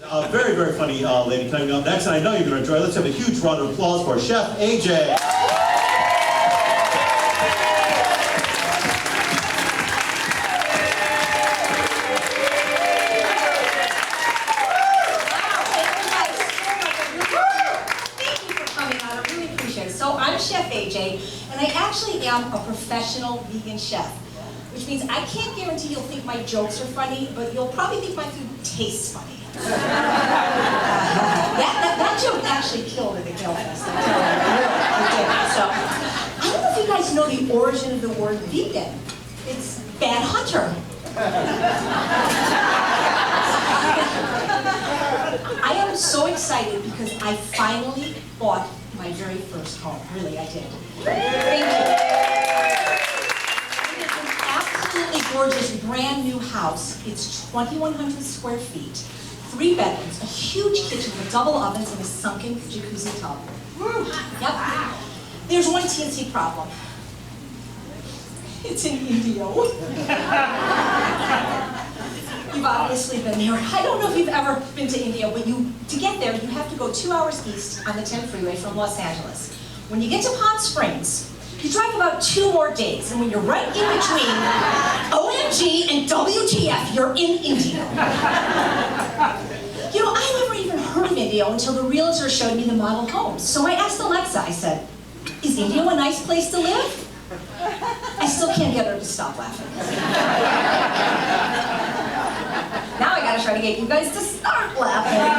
A very, very funny lady coming up next, and I know you're going to enjoy it. Let's have a huge round of applause for Chef AJ. So I'm Chef AJ, and I actually am a professional vegan chef, which means I can't guarantee you'll think my jokes are funny, but you'll probably think my food tastes funny. that joke actually killed at the Kill Fest. I'm telling you, it did. So I don't know if you guys know the origin of the word vegan. It's bad hunter. I am so excited because I finally bought my very first home. Really, I did. Thank you. It is an absolutely gorgeous, brand new house. It's 2,100 square feet, 3 bedrooms, a huge kitchen with double ovens and a sunken jacuzzi tub. Yep. There's one TNC problem. It's in India. You've obviously been there. I don't know if you've ever been to India, but to get there, you have to go 2 hours east on the 10 freeway from Los Angeles. When you get to Palm Springs, you drive about 2 more days, and when you're right in between OMG and WTF, you're in India. You know, I never even heard of India until the realtor showed me the model homes. So I asked Alexa, I said, is India a nice place to live? I still can't get her to stop laughing. Now I gotta try to get you guys to start laughing.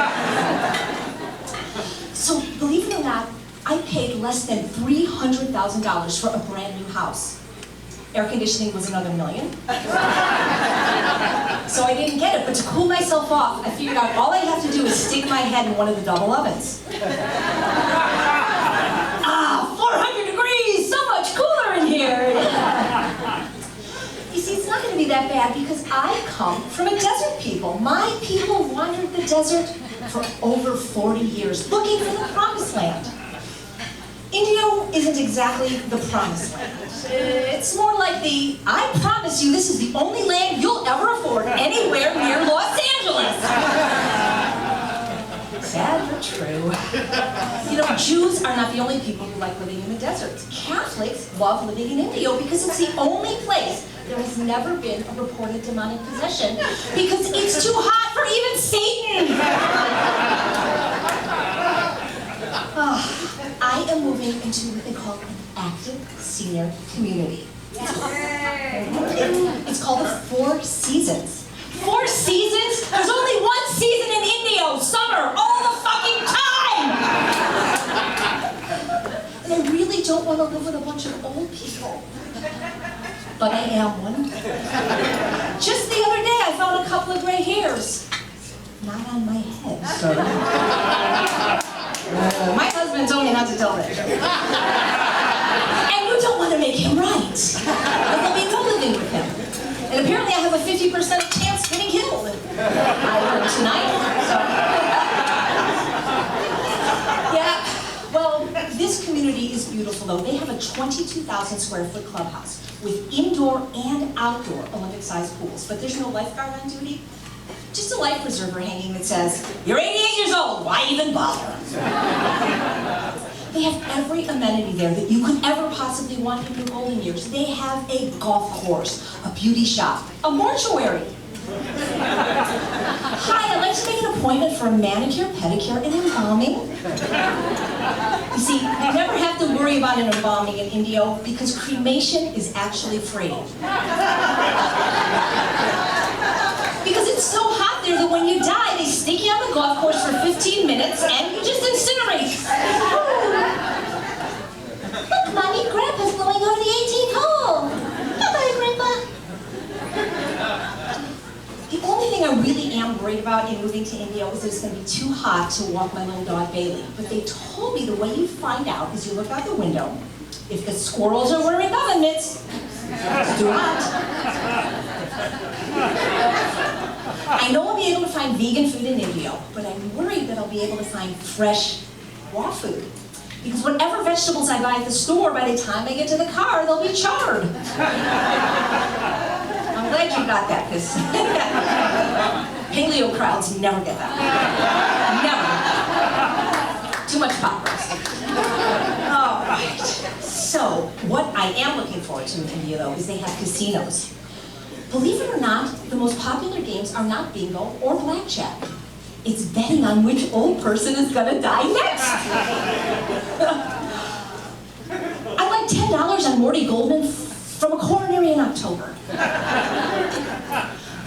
So, believe it or not, I paid less than $300,000 for a brand new house. Air conditioning was another $1 million. So I didn't get it, but to cool myself off, I figured out all I have to do is stick my head in one of the double ovens. 400 degrees, so much cooler in here. You see, it's not going to be that bad because I come from a desert people. My people wandered the desert for over 40 years, looking for the promised land. India isn't exactly the promised land. It's more like the, I promise you this is the only land you'll ever afford anywhere near Los Angeles. Sad but true. You know, Jews are not the only people who like living in the deserts. Catholics love living in India because it's the only place there has never been a reported demonic possession because it's too hot for even Satan. I am moving into what they call an active senior community. It's called the 4 Seasons. 4 seasons? There's only 1 season in India, summer, all the fucking time! And I really don't want to live with a bunch of old people. But I am one. Just the other day, I found a couple of gray hairs. Not on my head, sir. My husband told me not to tell that joke. And you don't want to make him right. But there'll be no living with him. And apparently I have a 50% chance of getting killed. I heard tonight, so. Yeah, well, this community is beautiful though. They have a 22,000 square foot clubhouse with indoor and outdoor Olympic-sized pools. But there's no lifeguard on duty. Just a life preserver hanging that says, you're 88 years old, why even bother? They have every amenity there that you could ever possibly want in your golden years. They have a golf course, a beauty shop, a mortuary. Hi, I'd like to make an appointment for a manicure, pedicure, and embalming. You see, you never have to worry about an embalming in India because cremation is actually free. Because it's so hot there that when you die, they stick you on the golf course for 15 minutes and you just incinerate. Look, Mommy, Grandpa's going on the 18th hole. Bye-bye, Grandpa. The only thing I really am worried about in moving to India is that it's going to be too hot to walk my little dog Bailey. But they told me the way you find out is you look out the window. If the squirrels are wearing oven mitts, it's too hot. I know I'll be able to find vegan food in India, but I'm worried that I'll be able to find fresh, raw food. Because whatever vegetables I buy at the store, by the time I get to the car, they'll be charred. I'm glad you got that, because Paleo crowds never get that. Never. Too much pop roast. All right. So, what I am looking forward to in India, though, is they have casinos. Believe it or not, the most popular games are not bingo or blackjack. It's betting on which old person is gonna die next. I like $10 on Morty Goldman from a coronary in October.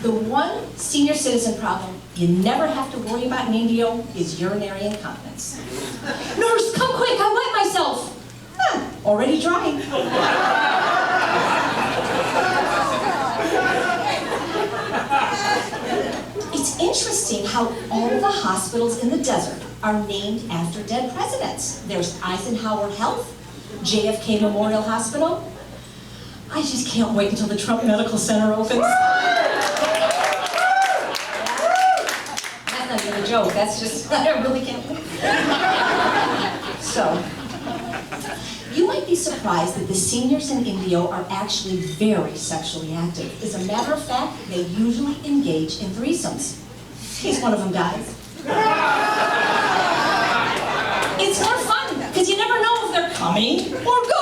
The one senior citizen problem you never have to worry about in India is urinary incontinence. Nurse, come quick, I wet myself. Already drying. It's interesting how all the hospitals in the desert are named after dead presidents. There's Eisenhower Health, JFK Memorial Hospital. I just can't wait until the Trump Medical Center opens. That's not even a joke, that's just, I really can't wait. So, you might be surprised that the seniors in India are actually very sexually active. As a matter of fact, they usually engage in threesomes. In case one of them dies. It's more fun, because you never know if they're coming or going.